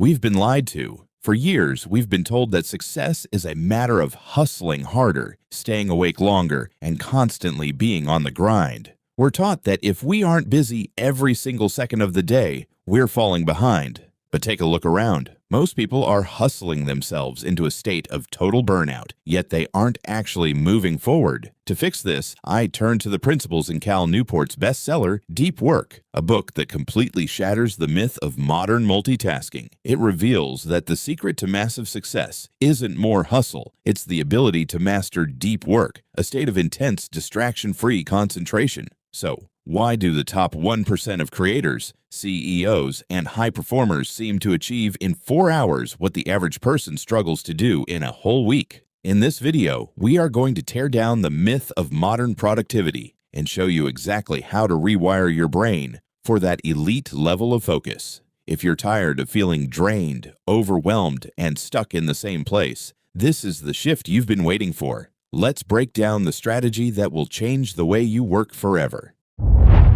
We've been lied to. For years, we've been told that success is a matter of hustling harder, staying awake longer, and constantly being on the grind. We're taught that if we aren't busy every single second of the day, we're falling behind. But take a look around. Most people are hustling themselves into a state of total burnout, yet they aren't actually moving forward. To fix this, I turn to the principles in Cal Newport's bestseller, Deep Work, a book that completely shatters the myth of modern multitasking. It reveals that the secret to massive success isn't more hustle, it's the ability to master deep work, a state of intense, distraction-free concentration. So, why do the top 1% of creators, CEOs, and high performers seem to achieve in 4 hours what the average person struggles to do in a whole week? In this video, we are going to tear down the myth of modern productivity and show you exactly how to rewire your brain for that elite level of focus. If you're tired of feeling drained, overwhelmed, and stuck in the same place, this is the shift you've been waiting for. Let's break down the strategy that will change the way you work forever.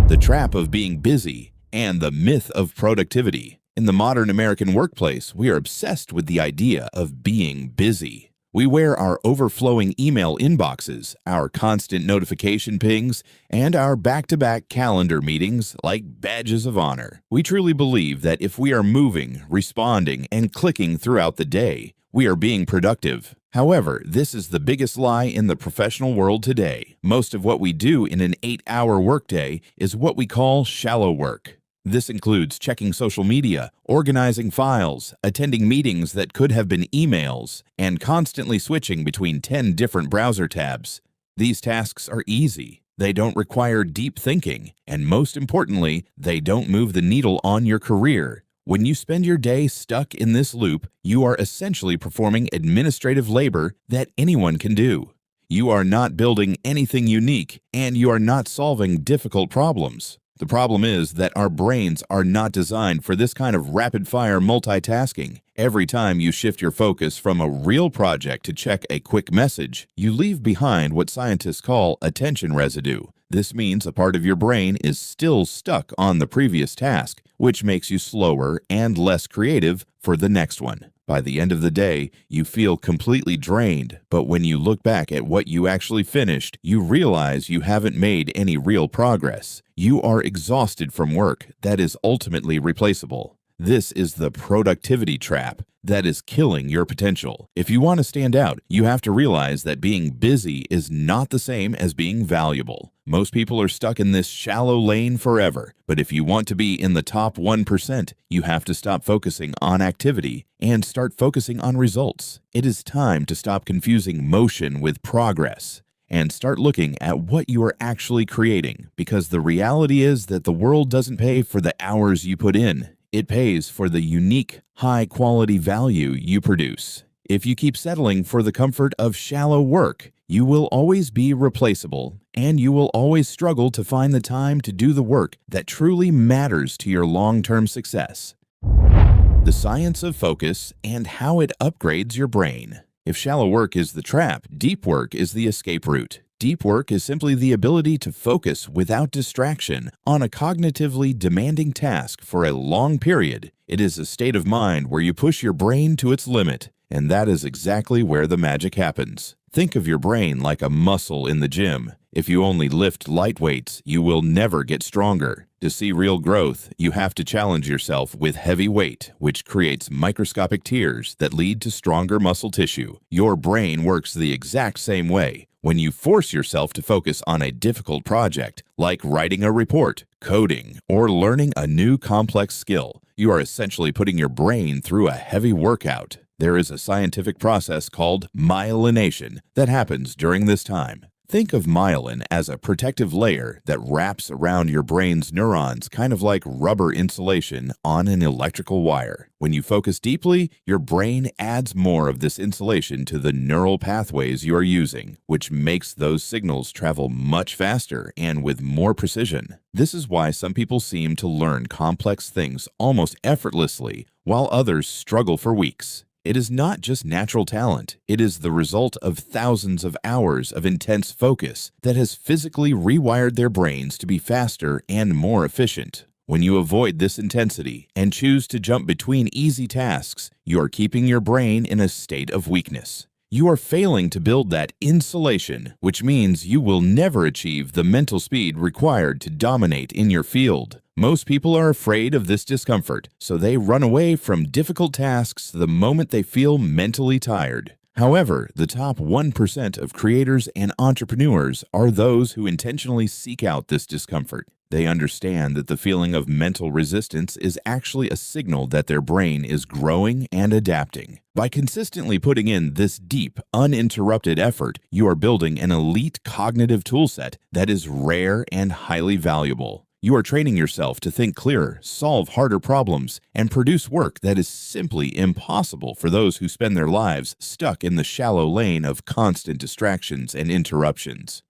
The trap of being busy and the myth of productivity. In the modern American workplace, we are obsessed with the idea of being busy. We wear our overflowing email inboxes, our constant notification pings, and our back-to-back calendar meetings like badges of honor. We truly believe that if we are moving, responding, and clicking throughout the day, we are being productive. However, this is the biggest lie in the professional world today. Most of what we do in an 8-hour workday is what we call shallow work. This includes checking social media, organizing files, attending meetings that could have been emails, and constantly switching between 10 different browser tabs. These tasks are easy. They don't require deep thinking, and most importantly, they don't move the needle on your career. When you spend your day stuck in this loop, you are essentially performing administrative labor that anyone can do. You are not building anything unique, and you are not solving difficult problems. The problem is that our brains are not designed for this kind of rapid-fire multitasking. Every time you shift your focus from a real project to check a quick message, you leave behind what scientists call attention residue. This means a part of your brain is still stuck on the previous task, which makes you slower and less creative for the next one. By the end of the day, you feel completely drained, but when you look back at what you actually finished, you realize you haven't made any real progress. You are exhausted from work that is ultimately replaceable. This is the productivity trap that is killing your potential. If you want to stand out, you have to realize that being busy is not the same as being valuable. Most people are stuck in this shallow lane forever, but if you want to be in the top 1%, you have to stop focusing on activity and start focusing on results. It is time to stop confusing motion with progress and start looking at what you are actually creating, because the reality is that the world doesn't pay for the hours you put in. It pays for the unique, high-quality value you produce. If you keep settling for the comfort of shallow work, you will always be replaceable, and you will always struggle to find the time to do the work that truly matters to your long-term success. The science of focus and how it upgrades your brain. If shallow work is the trap, deep work is the escape route. Deep work is simply the ability to focus without distraction on a cognitively demanding task for a long period. It is a state of mind where you push your brain to its limit, and that is exactly where the magic happens. Think of your brain like a muscle in the gym. If you only lift light weights, you will never get stronger. To see real growth, you have to challenge yourself with heavy weight, which creates microscopic tears that lead to stronger muscle tissue. Your brain works the exact same way. When you force yourself to focus on a difficult project, like writing a report, coding, or learning a new complex skill, you are essentially putting your brain through a heavy workout. There is a scientific process called myelination that happens during this time. Think of myelin as a protective layer that wraps around your brain's neurons, kind of like rubber insulation on an electrical wire. When you focus deeply, your brain adds more of this insulation to the neural pathways you are using, which makes those signals travel much faster and with more precision. This is why some people seem to learn complex things almost effortlessly, while others struggle for weeks. It is not just natural talent. It is the result of thousands of hours of intense focus that has physically rewired their brains to be faster and more efficient. When you avoid this intensity and choose to jump between easy tasks, you are keeping your brain in a state of weakness. You are failing to build that insulation, which means you will never achieve the mental speed required to dominate in your field. Most people are afraid of this discomfort, so they run away from difficult tasks the moment they feel mentally tired. However, the top 1% of creators and entrepreneurs are those who intentionally seek out this discomfort. They understand that the feeling of mental resistance is actually a signal that their brain is growing and adapting. By consistently putting in this deep, uninterrupted effort, you are building an elite cognitive toolset that is rare and highly valuable. You are training yourself to think clearer, solve harder problems, and produce work that is simply impossible for those who spend their lives stuck in the shallow lane of constant distractions and interruptions.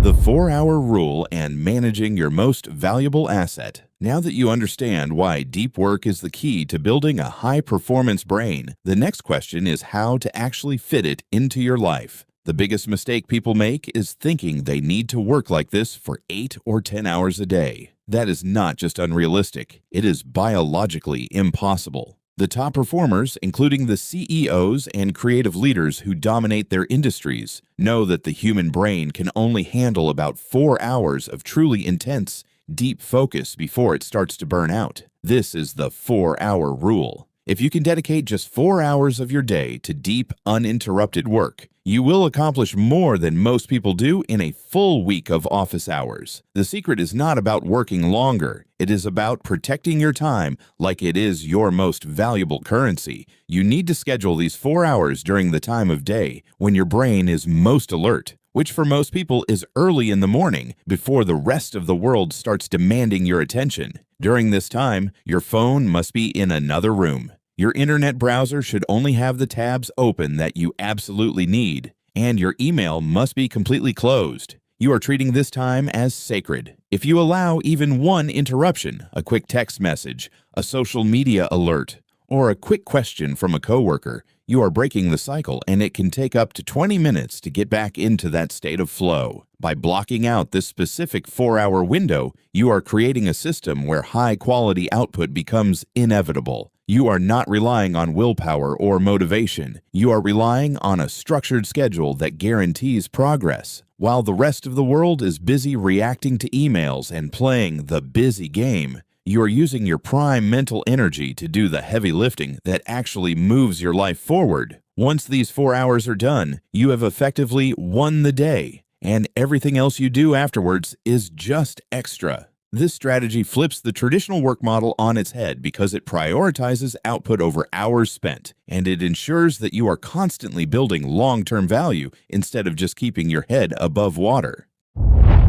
The 4-hour rule and managing your most valuable asset. Now that you understand why deep work is the key to building a high-performance brain, the next question is how to actually fit it into your life. The biggest mistake people make is thinking they need to work like this for 8 or 10 hours a day. That is not just unrealistic, it is biologically impossible. The top performers, including the CEOs and creative leaders who dominate their industries, know that the human brain can only handle about 4 hours of truly intense, deep focus before it starts to burn out. This is the 4-hour rule. If you can dedicate just 4 hours of your day to deep, uninterrupted work, you will accomplish more than most people do in a full week of office hours. The secret is not about working longer. It is about protecting your time like it is your most valuable currency. You need to schedule these 4 hours during the time of day when your brain is most alert, which for most people is early in the morning before the rest of the world starts demanding your attention. During this time, your phone must be in another room. Your internet browser should only have the tabs open that you absolutely need, and your email must be completely closed. You are treating this time as sacred. If you allow even one interruption, a quick text message, a social media alert, or a quick question from a coworker, you are breaking the cycle, and it can take up to 20 minutes to get back into that state of flow. By blocking out this specific 4-hour window, you are creating a system where high-quality output becomes inevitable. You are not relying on willpower or motivation. You are relying on a structured schedule that guarantees progress. While the rest of the world is busy reacting to emails and playing the busy game, you are using your prime mental energy to do the heavy lifting that actually moves your life forward. Once these 4 hours are done, you have effectively won the day, and everything else you do afterwards is just extra. This strategy flips the traditional work model on its head because it prioritizes output over hours spent, and it ensures that you are constantly building long-term value instead of just keeping your head above water.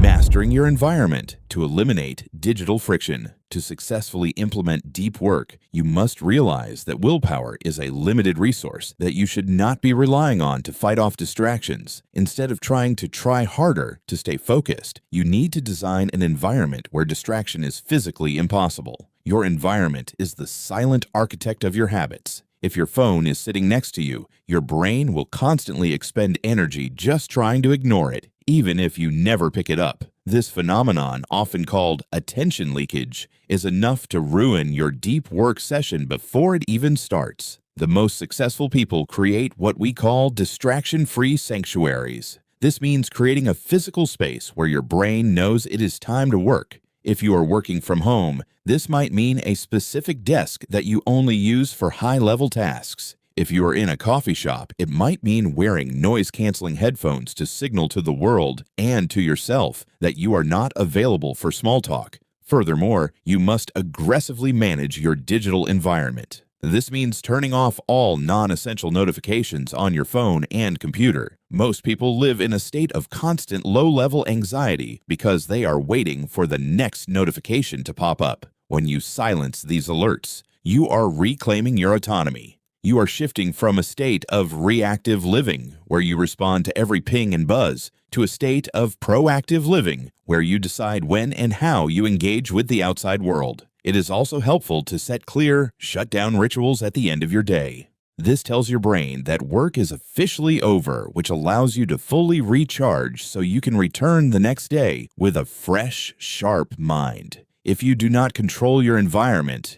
Mastering your environment to eliminate digital friction. To successfully implement deep work, you must realize that willpower is a limited resource that you should not be relying on to fight off distractions. Instead of trying to try harder to stay focused, you need to design an environment where distraction is physically impossible. Your environment is the silent architect of your habits. If your phone is sitting next to you, your brain will constantly expend energy just trying to ignore it, even if you never pick it up. This phenomenon, often called attention leakage, is enough to ruin your deep work session before it even starts. The most successful people create what we call distraction-free sanctuaries. This means creating a physical space where your brain knows it is time to work. If you are working from home, this might mean a specific desk that you only use for high-level tasks. If you are in a coffee shop, it might mean wearing noise-canceling headphones to signal to the world and to yourself that you are not available for small talk. Furthermore, you must aggressively manage your digital environment. This means turning off all non-essential notifications on your phone and computer. Most people live in a state of constant low-level anxiety because they are waiting for the next notification to pop up. When you silence these alerts, you are reclaiming your autonomy. You are shifting from a state of reactive living, where you respond to every ping and buzz, to a state of proactive living, where you decide when and how you engage with the outside world. It is also helpful to set clear, shut-down rituals at the end of your day. This tells your brain that work is officially over, which allows you to fully recharge so you can return the next day with a fresh, sharp mind. If you do not control your environment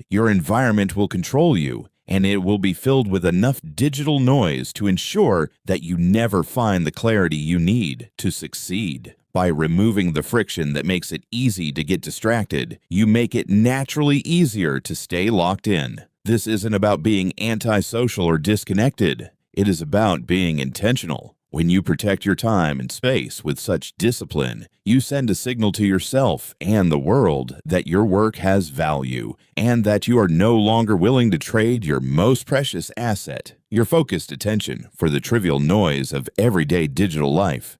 will control you, and it will be filled with enough digital noise to ensure that you never find the clarity you need to succeed. By removing the friction that makes it easy to get distracted, you make it naturally easier to stay locked in. This isn't about being antisocial or disconnected. It is about being intentional. When you protect your time and space with such discipline, you send a signal to yourself and the world that your work has value and that you are no longer willing to trade your most precious asset, your focused attention, for the trivial noise of everyday digital life.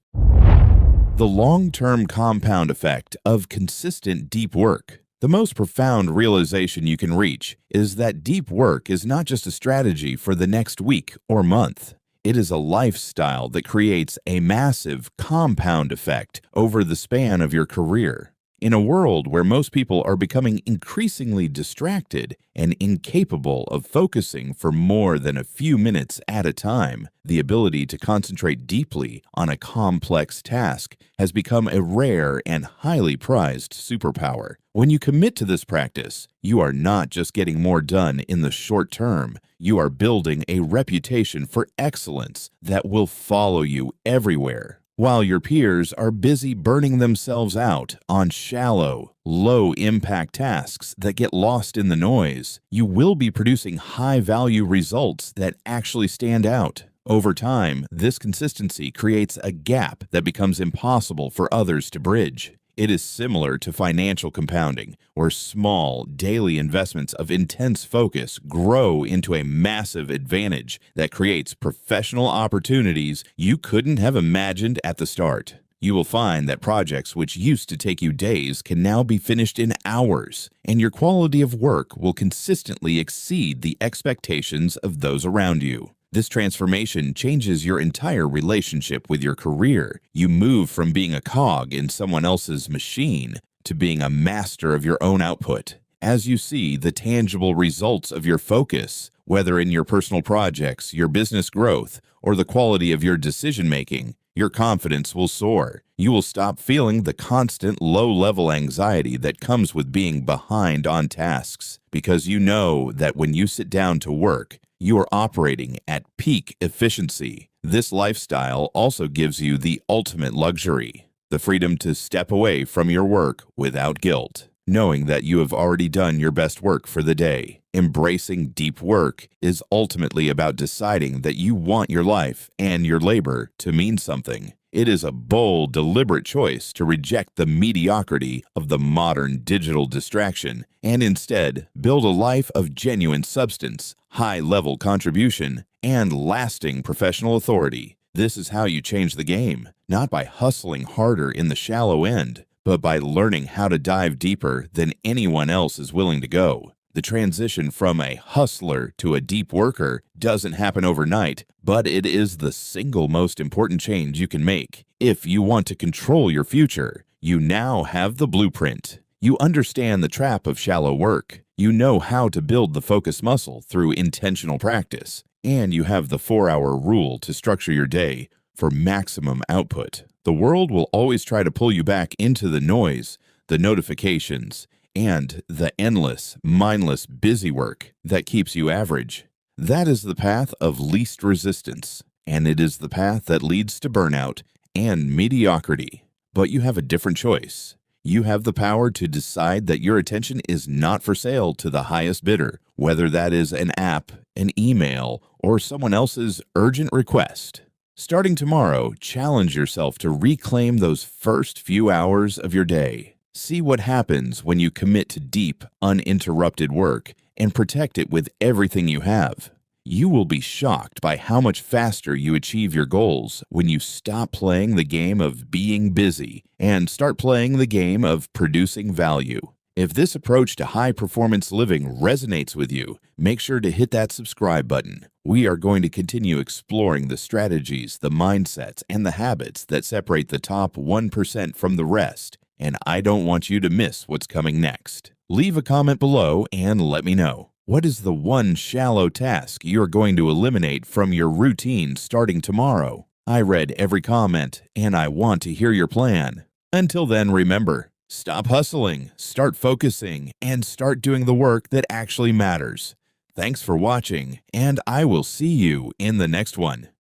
The long-term compound effect of consistent deep work. The most profound realization you can reach is that deep work is not just a strategy for the next week or month. It is a lifestyle that creates a massive compound effect over the span of your career. In a world where most people are becoming increasingly distracted and incapable of focusing for more than a few minutes at a time, the ability to concentrate deeply on a complex task has become a rare and highly prized superpower. When you commit to this practice, you are not just getting more done in the short term, you are building a reputation for excellence that will follow you everywhere. While your peers are busy burning themselves out on shallow, low-impact tasks that get lost in the noise, you will be producing high-value results that actually stand out. Over time, this consistency creates a gap that becomes impossible for others to bridge. It is similar to financial compounding, where small, daily investments of intense focus grow into a massive advantage that creates professional opportunities you couldn't have imagined at the start. You will find that projects which used to take you days can now be finished in hours, and your quality of work will consistently exceed the expectations of those around you. This transformation changes your entire relationship with your career. You move from being a cog in someone else's machine to being a master of your own output. As you see the tangible results of your focus, whether in your personal projects, your business growth, or the quality of your decision-making, your confidence will soar. You will stop feeling the constant low-level anxiety that comes with being behind on tasks, because you know that when you sit down to work, you are operating at peak efficiency. This lifestyle also gives you the ultimate luxury, the freedom to step away from your work without guilt, knowing that you have already done your best work for the day. Embracing deep work is ultimately about deciding that you want your life and your labor to mean something. It is a bold, deliberate choice to reject the mediocrity of the modern digital distraction and instead build a life of genuine substance, high-level contribution, and lasting professional authority. This is how you change the game, not by hustling harder in the shallow end, but by learning how to dive deeper than anyone else is willing to go. The transition from a hustler to a deep worker doesn't happen overnight, but it is the single most important change you can make. If you want to control your future, you now have the blueprint. You understand the trap of shallow work. You know how to build the focus muscle through intentional practice. And you have the 4-hour rule to structure your day for maximum output. The world will always try to pull you back into the noise, the notifications, and the endless, mindless busy work that keeps you average. That is the path of least resistance, and it is the path that leads to burnout and mediocrity. But you have a different choice. You have the power to decide that your attention is not for sale to the highest bidder, whether that is an app, an email, or someone else's urgent request. Starting tomorrow, challenge yourself to reclaim those first few hours of your day. See what happens when you commit to deep, uninterrupted work and protect it with everything you have. You will be shocked by how much faster you achieve your goals when you stop playing the game of being busy and start playing the game of producing value. If this approach to high-performance living resonates with you, make sure to hit that subscribe button. We are going to continue exploring the strategies, the mindsets, and the habits that separate the top 1% from the rest, and I don't want you to miss what's coming next. Leave a comment below and let me know. What is the one shallow task you're going to eliminate from your routine starting tomorrow? I read every comment, and I want to hear your plan. Until then, remember, Stop hustling, start focusing, and start doing the work that actually matters. Thanks for watching, and I will see you in the next one.